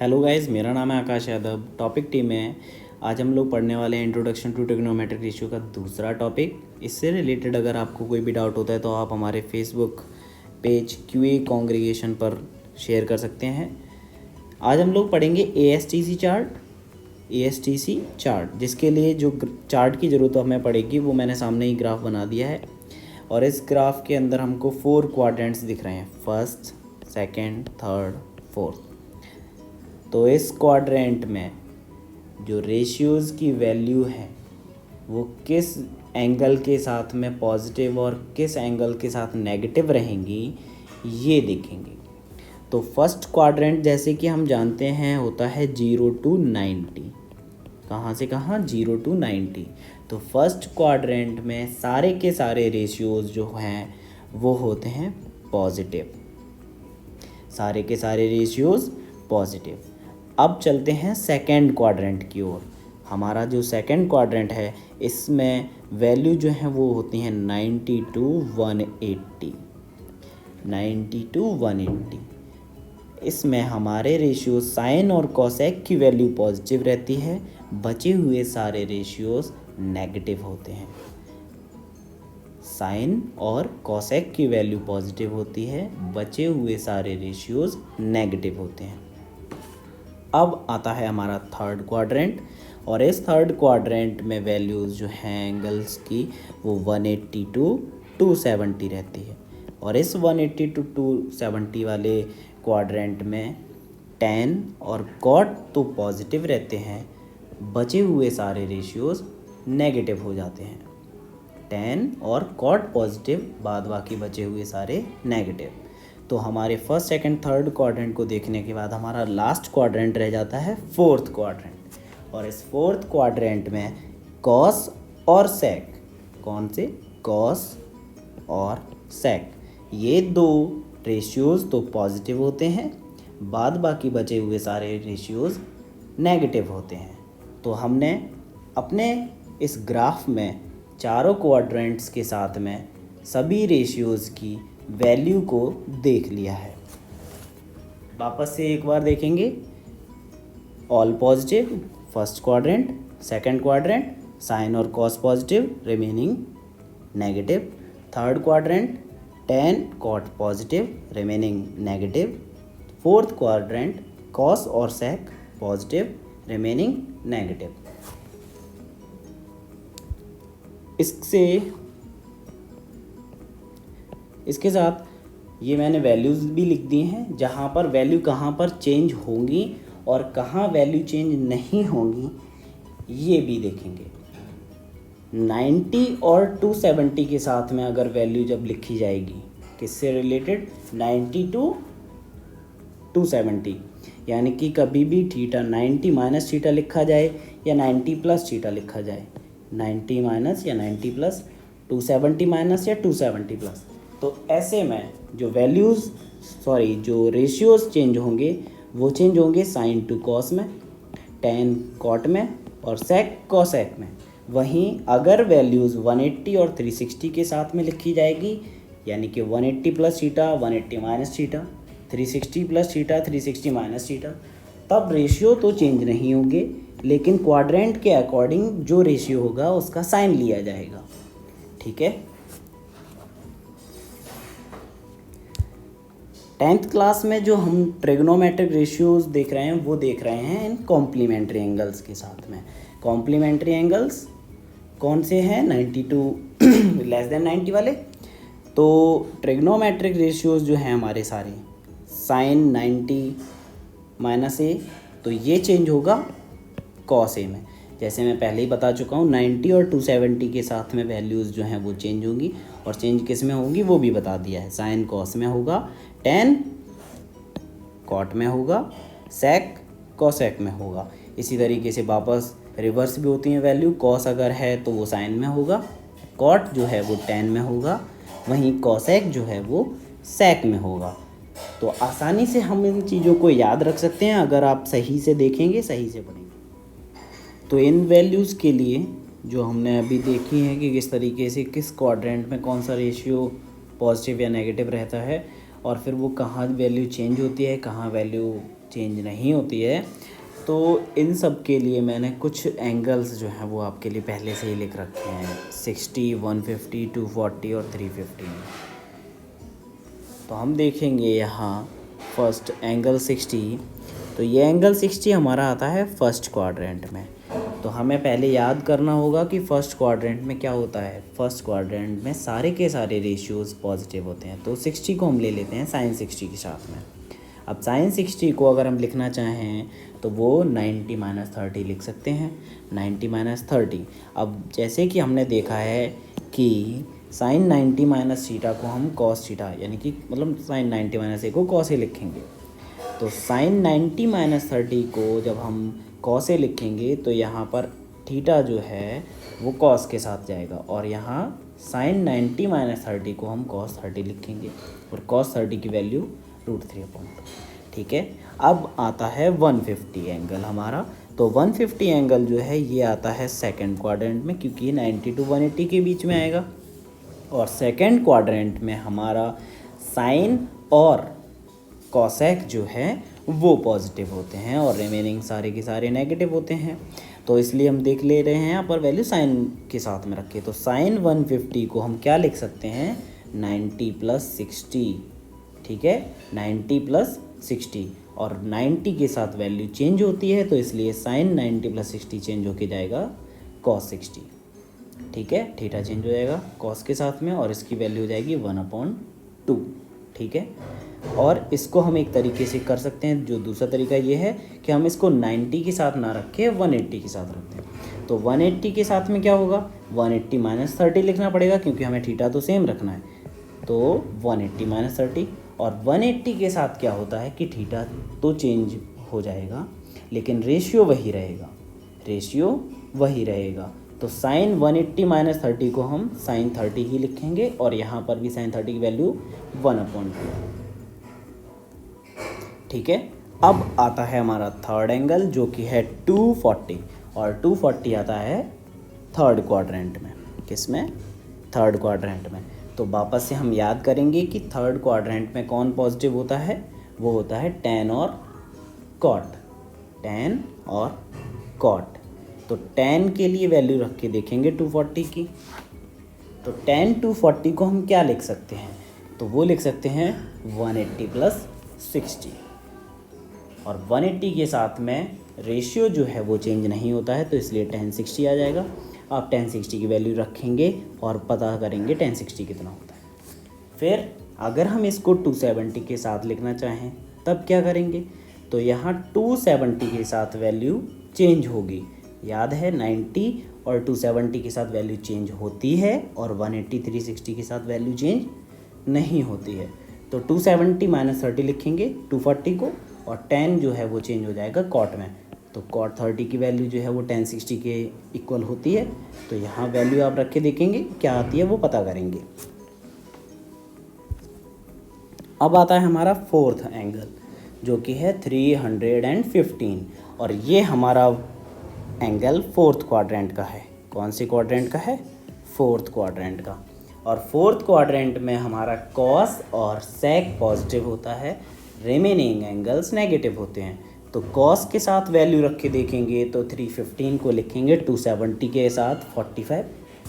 Hello guys, मेरा नाम है आकाश यादव। टॉपिक टीम है। आज हम लोग पढ़ने वाले हैं इंट्रोडक्शन टू ट्रिग्नोमेट्रिक रेशियो का दूसरा टॉपिक। इससे रिलेटेड अगर आपको कोई भी डाउट होता है तो आप हमारे फेसबुक पेज क्यूए कांग्रीगेशन पर शेयर कर सकते हैं। आज हम लोग पढ़ेंगे एएसटीसी चार्ट, जिसके लिए जो चार्ट की ज़रूरत हमें पड़ेगी वो मैंने सामने ही ग्राफ बना दिया है। और इस ग्राफ के अंदर हमको 4 क्वाड्रेंट्स दिख रहे हैं, फर्स्ट, सेकेंड, थर्ड, फोर्थ। तो इस क्वाड्रेंट में जो रेशियोज़ की वैल्यू है वो किस एंगल के साथ में पॉजिटिव और किस एंगल के साथ नेगेटिव रहेंगी ये देखेंगे। तो फर्स्ट क्वाड्रेंट जैसे कि हम जानते हैं होता है 0 to 90। कहाँ से कहाँ? 0 to 90। तो फर्स्ट क्वाड्रेंट में सारे के सारे रेशियोज़ जो हैं वो होते हैं पॉजिटिव, सारे के सारे रेशियोज़ पॉजिटिव। अब चलते हैं सेकेंड क्वाड्रेंट की ओर। हमारा जो सेकेंड क्वाड्रेंट है इसमें वैल्यू जो है वो होती हैं 90 to 180। 90 to 180 इसमें हमारे रेशियो साइन और कॉसेक की वैल्यू पॉजिटिव रहती है, बचे हुए सारे रेशियोज नेगेटिव होते हैं। साइन और कॉसेक की वैल्यू पॉजिटिव होती है, बचे हुए सारे रेशियोज नेगेटिव होते हैं। अब आता है हमारा थर्ड क्वाड्रेंट, और इस थर्ड क्वाड्रेंट में वैल्यूज़ जो हैं एंगल्स की वो 180 to 270 रहती है। और इस 180 to 270 वाले क्वाड्रेंट में tan और cot तो पॉजिटिव रहते हैं, बचे हुए सारे रेशियोज़ नेगेटिव हो जाते हैं। tan और cot पॉजिटिव, बाद बाकी बचे हुए सारे नेगेटिव। तो हमारे फर्स्ट, सेकंड, थर्ड क्वाड्रेंट को देखने के बाद हमारा लास्ट क्वाड्रेंट रह जाता है फोर्थ क्वाड्रेंट। और इस फोर्थ क्वाड्रेंट में कॉस और सेक, कौन से? कॉस और सेक, ये दो रेशियोज़ तो पॉजिटिव होते हैं, बाद बाकी बचे हुए सारे रेशियोज़ नेगेटिव होते हैं। तो हमने अपने इस ग्राफ में चारों क्वाड्रेंट्स के साथ में सभी रेशियोज़ की वैल्यू को देख लिया है। वापस से एक बार देखेंगे। All positive first quadrant, second quadrant sine और cos positive, remaining negative. Third quadrant tan cot positive, remaining negative. Fourth quadrant cos और सेक पॉजिटिव, रिमेनिंग नेगेटिव। इसके साथ ये मैंने वैल्यूज़ भी लिख दी हैं, जहाँ पर वैल्यू कहाँ पर चेंज होंगी और कहाँ वैल्यू चेंज नहीं होंगी ये भी देखेंगे। 90 और 270 के साथ में अगर वैल्यू जब लिखी जाएगी, किससे रिलेटेड? 90 to 270, यानी कि कभी भी थीटा 90 माइनस थीटा लिखा जाए या 90 प्लस थीटा लिखा जाए, 90 माइनस या 90 प्लस, 270 माइनस या 270 प्लस। तो ऐसे में जो जो रेशियोज़ चेंज होंगे वो चेंज होंगे साइन टू कॉस में, tan कॉट में और सेक कॉसेक में। वहीं अगर वैल्यूज़ 180 और 360 के साथ में लिखी जाएगी, यानी कि 180 plus theta, 180 minus theta, 360 plus theta, 360 minus theta, तब रेशियो तो चेंज नहीं होंगे, लेकिन क्वाड्रेंट के अकॉर्डिंग जो रेशियो होगा उसका साइन लिया जाएगा। ठीक है। 10th क्लास में जो हम ट्रिग्नोमेट्रिक रेशियोज़ देख रहे हैं वो देख रहे हैं इन कॉम्प्लीमेंट्री एंगल्स के साथ में। कॉम्प्लीमेंट्री एंगल्स कौन से हैं? 92 लेस देन 90 वाले। तो ट्रिग्नोमेट्रिक रेशियोज़ जो हैं हमारे सारे, साइन 90 माइनस ए, तो ये चेंज होगा कॉस ए में। जैसे मैं पहले ही बता चुका हूँ, 90 और 270 के साथ में वैल्यूज़ जो हैं वो चेंज होंगी, और चेंज किस में होंगी वो भी बता दिया है। साइन कॉस में होगा, tan कॉट में होगा, सेक कॉसेक में होगा। इसी तरीके से वापस रिवर्स भी होती हैं वैल्यू। कॉस अगर है तो वो साइन में होगा, कॉट जो है वो tan में होगा, वहीं कॉसेक जो है वो सेक में होगा। तो आसानी से हम इन चीज़ों को याद रख सकते हैं अगर आप सही से देखेंगे, सही से पढ़ेंगे। तो इन वैल्यूज़ के लिए जो हमने अभी देखी है कि किस तरीके से किस क्वाड्रेंट में कौन सा रेशियो पॉजिटिव या नेगेटिव रहता है, और फिर वो कहाँ वैल्यू चेंज होती है, कहाँ वैल्यू चेंज नहीं होती है। तो इन सब के लिए मैंने कुछ एंगल्स जो हैं वो आपके लिए पहले से ही लिख रखे हैं, 60, 150, 240 और 350 में। तो हम देखेंगे यहाँ फर्स्ट एंगल 60। तो ये एंगल 60 हमारा आता है फर्स्ट क्वाड्रेंट में। तो हमें पहले याद करना होगा कि फ़र्स्ट क्वाड्रेंट में क्या होता है। फर्स्ट क्वाड्रेंट में सारे के सारे रेशियोज़ पॉजिटिव होते हैं। तो 60 को हम ले लेते हैं साइन 60 के साथ में। अब साइन 60 को अगर हम लिखना चाहें तो वो 90 - 30 लिख सकते हैं, 90 - 30। अब जैसे कि हमने देखा है कि साइन 90 - थीटा को हम कॉस थीटा, यानी कि मतलब साइन 90 - a को कॉस ए लिखेंगे। तो साइन 90 - 30 को जब हम कॉस ए लिखेंगे तो यहाँ पर थीटा जो है वो कॉस के साथ जाएगा, और यहाँ साइन 90 - 30 को हम कॉस 30 लिखेंगे, और कॉस 30 की वैल्यू √3/2। ठीक है। अब आता है 150 एंगल हमारा। तो 150 एंगल जो है ये आता है सेकंड क्वाड्रेंट में, क्योंकि 90 to 180 के बीच में आएगा। और सेकंड क्वाड्रेंट में हमारा साइन और कॉसेक जो है वो पॉजिटिव होते हैं और रिमेनिंग सारे के सारे नेगेटिव होते हैं। तो इसलिए हम देख ले रहे हैं यहाँ पर वैल्यू साइन के साथ में रखे। तो साइन 150 को हम क्या लिख सकते हैं, 90 + 60। ठीक है, 90 + 60, और 90 के साथ वैल्यू चेंज होती है, तो इसलिए साइन 90 + 60 चेंज होके जाएगा कॉस 60। ठीक है, थीटा चेंज हो जाएगा कॉस के साथ में, और इसकी वैल्यू हो जाएगी 1/2। ठीक है। और इसको हम एक तरीके से कर सकते हैं, जो दूसरा तरीका ये है कि हम इसको 90 के साथ ना रख के 180 के साथ रखते हैं। तो 180 के साथ में क्या होगा, 180 - 30 लिखना पड़ेगा, क्योंकि हमें थीटा तो सेम रखना है। तो 180 - 30, और 180 के साथ क्या होता है कि थीटा तो चेंज हो जाएगा लेकिन रेशियो वही रहेगा, रेशियो वही रहेगा। तो साइन 180 - 30 को हम साइन 30 ही लिखेंगे, और यहाँ पर भी साइन 30 की वैल्यू 1/2। ठीक है। अब आता है हमारा थर्ड एंगल, जो कि है 240, और 240 आता है थर्ड क्वाड्रेंट में। किस में, थर्ड क्वाड्रेंट में। तो वापस से हम याद करेंगे कि थर्ड क्वाड्रेंट में कौन पॉजिटिव होता है, वो होता है tan और cot, tan और cot। तो tan के लिए वैल्यू रख के देखेंगे 240 की। तो tan 240 को हम क्या लिख सकते हैं, तो वो लिख सकते हैं 180 + 60, और 180 के साथ में रेशियो जो है वो चेंज नहीं होता है, तो इसलिए tan 60 आ जाएगा। आप tan 60 की वैल्यू रखेंगे और पता करेंगे tan 60 कितना होता है। फिर अगर हम इसको 270 के साथ लिखना चाहें तब क्या करेंगे, तो यहाँ 270 के साथ वैल्यू चेंज होगी। याद है 90 और 270 के साथ वैल्यू चेंज होती है, और 180 360 के साथ वैल्यू चेंज नहीं होती है। तो 270 - 30 लिखेंगे 240 को, और tan जो है वो चेंज हो जाएगा cot में। तो cot 30 की वैल्यू जो है वो tan 60 के इक्वल होती है। तो यहाँ वैल्यू आप रख के देखेंगे क्या आती है, वो पता करेंगे। अब आता है हमारा फोर्थ एंगल, जो कि है 315, और ये हमारा एंगल फोर्थ क्वाड्रेंट का है। कौन से क्वाड्रेंट का है, फोर्थ क्वाड्रेंट का। और फोर्थ क्वाड्रेंट में हमारा कॉस और सेक पॉजिटिव होता है, रिमेनिंग एंगल्स नेगेटिव होते हैं। तो कॉस के साथ वैल्यू रख के देखेंगे तो 315 को लिखेंगे 270 के साथ 45,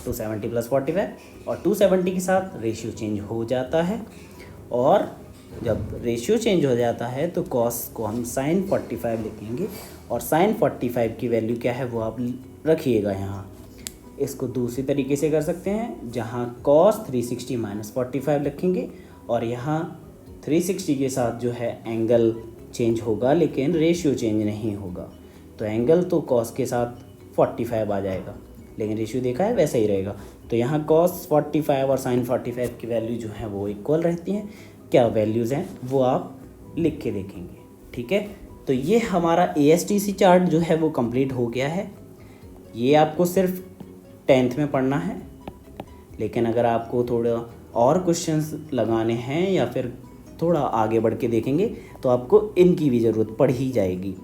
270 + 45, और 270 के साथ रेशियो चेंज हो जाता है। और जब रेशियो चेंज हो जाता है तो कॉस को हम साइन 45 लिखेंगे, और साइन 45 की वैल्यू क्या है वो आप रखिएगा यहाँ। इसको दूसरी तरीके से कर सकते हैं, जहाँ कॉस 360 - 45 लिखेंगे, और यहाँ 360 के साथ जो है एंगल चेंज होगा लेकिन रेशियो चेंज नहीं होगा। तो एंगल तो कॉस के साथ 45 आ जाएगा, लेकिन रेशियो देखा है वैसा ही रहेगा। तो यहाँ कॉस 45 और साइन 45 की वैल्यू जो है वो इक्वल रहती हैं। क्या वैल्यूज़ हैं वो आप लिख के देखेंगे। ठीक है। तो ये हमारा ASTC चार्ट जो है वो कंप्लीट हो गया है। ये आपको सिर्फ 10th में पढ़ना है, लेकिन अगर आपको थोड़ा और क्वेश्चंस लगाने हैं या फिर थोड़ा आगे बढ़ के देखेंगे तो आपको इनकी भी ज़रूरत पड़ ही जाएगी।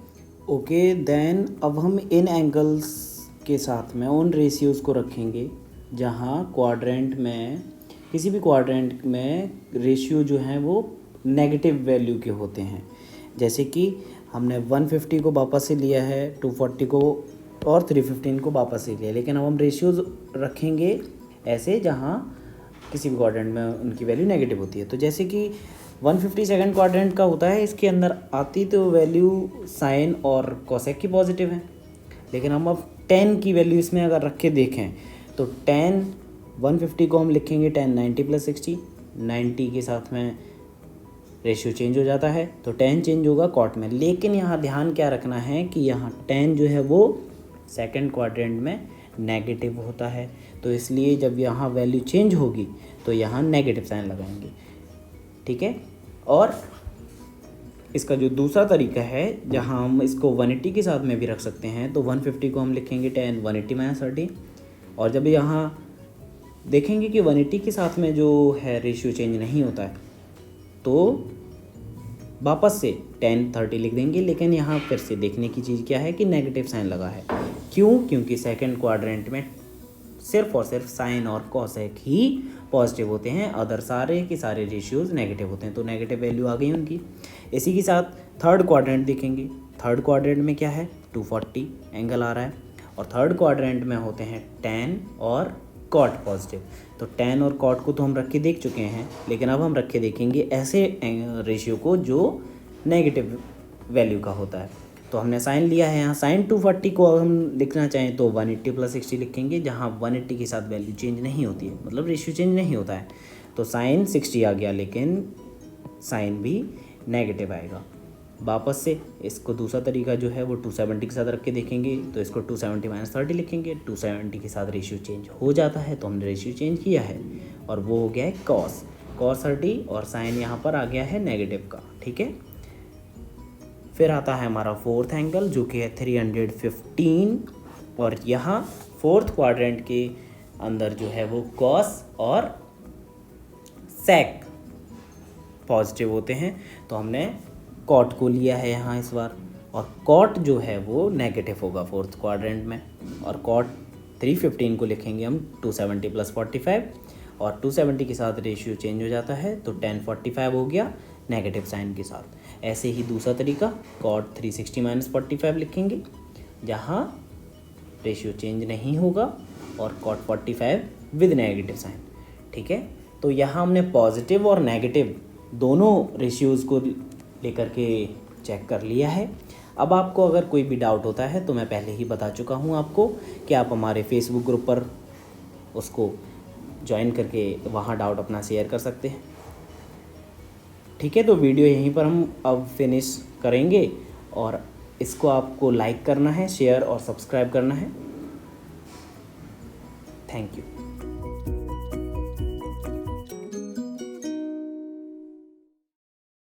ओके देन अब हम इन एंगल्स के साथ में उन रेशियोज़ को रखेंगे जहाँ क्वाड्रेंट में, किसी भी क्वाड्रेंट में रेशियो जो है वो नेगेटिव वैल्यू के होते हैं। जैसे कि हमने 150 को वापस से लिया है, 240 को और 315 को वापस से लिया, लेकिन अब हम रेशियोज़ रखेंगे ऐसे जहाँ किसी भी क्वाड्रेंट में उनकी वैल्यू नेगेटिव होती है। तो जैसे कि 150 सेकंड क्वाड्रेंट का होता है, इसके अंदर आती तो वैल्यू साइन और कोसेक की पॉजिटिव है, लेकिन हम अब 10 की वैल्यू इसमें अगर रख के देखें तो 10 150 को हम लिखेंगे 10 90 + 60, 90 के साथ में रेशियो चेंज हो जाता है तो 10 चेंज होगा कॉट में। लेकिन यहाँ ध्यान क्या रखना है कि यहाँ 10 जो है वो सेकंड क्वाड्रेंट में नेगेटिव होता है, तो इसलिए जब यहाँ वैल्यू चेंज होगी तो यहाँ नेगेटिव साइन लगाएंगे, ठीक है। और इसका जो दूसरा तरीका है जहाँ हम इसको 180 के साथ में भी रख सकते हैं, तो 150 को हम लिखेंगे 10 180 - 30, और जब यहाँ देखेंगे कि 180 के साथ में जो है रेशियो चेंज नहीं होता है तो वापस से 10 30 लिख देंगे। लेकिन यहाँ फिर से देखने की चीज़ क्या है कि नेगेटिव साइन लगा है। क्यों? क्योंकि सेकंड क्वाड्रेंट में सिर्फ और सिर्फ साइन और कोसेक ही पॉजिटिव होते हैं, अदर सारे के सारे रेशियोज नेगेटिव होते हैं, तो नेगेटिव वैल्यू आ गई उनकी। इसी के साथ थर्ड क्वाड्रेंट देखेंगे। थर्ड क्वाड्रेंट में क्या है, 240 एंगल आ रहा है, और थर्ड क्वाड्रेंट में होते हैं tan और cot पॉजिटिव। तो tan और cot को तो हम रख के देख चुके हैं, लेकिन अब हम रख के देखेंगे ऐसे रेशियो को जो नेगेटिव वैल्यू का होता है। तो हमने साइन लिया है यहाँ, साइन 240 को अगर हम लिखना चाहें तो 180 + 60 लिखेंगे, जहाँ 180 के साथ वैल्यू चेंज नहीं होती है, मतलब रेशियो चेंज नहीं होता है, तो साइन 60 आ गया, लेकिन साइन भी नेगेटिव आएगा। वापस से इसको दूसरा तरीका जो है वो 270 के साथ रख के देखेंगे, तो इसको 270 - 30 लिखेंगे, 270 के साथ रेशियो चेंज हो जाता है, तो हमने रेशियो चेंज किया है, और वो हो गया है cos 30, और साइन यहाँ पर आ गया है नेगेटिव का, ठीक है। फिर आता है हमारा फोर्थ एंगल जो कि है 315, और यहाँ फोर्थ क्वाड्रेंट के अंदर जो है वो cos और sec पॉजिटिव होते हैं, तो हमने cot को लिया है यहाँ इस बार, और cot जो है वो नेगेटिव होगा फोर्थ क्वाड्रेंट में, और cot 315 को लिखेंगे हम 270 + 45, और 270 के साथ रेशियो चेंज हो जाता है, तो 10 45 हो गया नेगेटिव साइन के साथ। ऐसे ही दूसरा तरीका cot 360 - 45 लिखेंगे, जहाँ रेशियो चेंज नहीं होगा, और cot 45 विद नेगेटिव साइन, ठीक है। तो यहाँ हमने पॉजिटिव और नेगेटिव दोनों रेशियोज़ को लेकर के चेक कर लिया है। अब आपको अगर कोई भी डाउट होता है तो मैं पहले ही बता चुका हूँ आपको कि आप हमारे फेसबुक ग्रुप पर उसको ज्वाइन करके वहाँ डाउट अपना शेयर कर सकते हैं, ठीक है। तो वीडियो यहीं पर हम अब फिनिश करेंगे, और इसको आपको लाइक करना है, शेयर और सब्सक्राइब करना है। Thank you.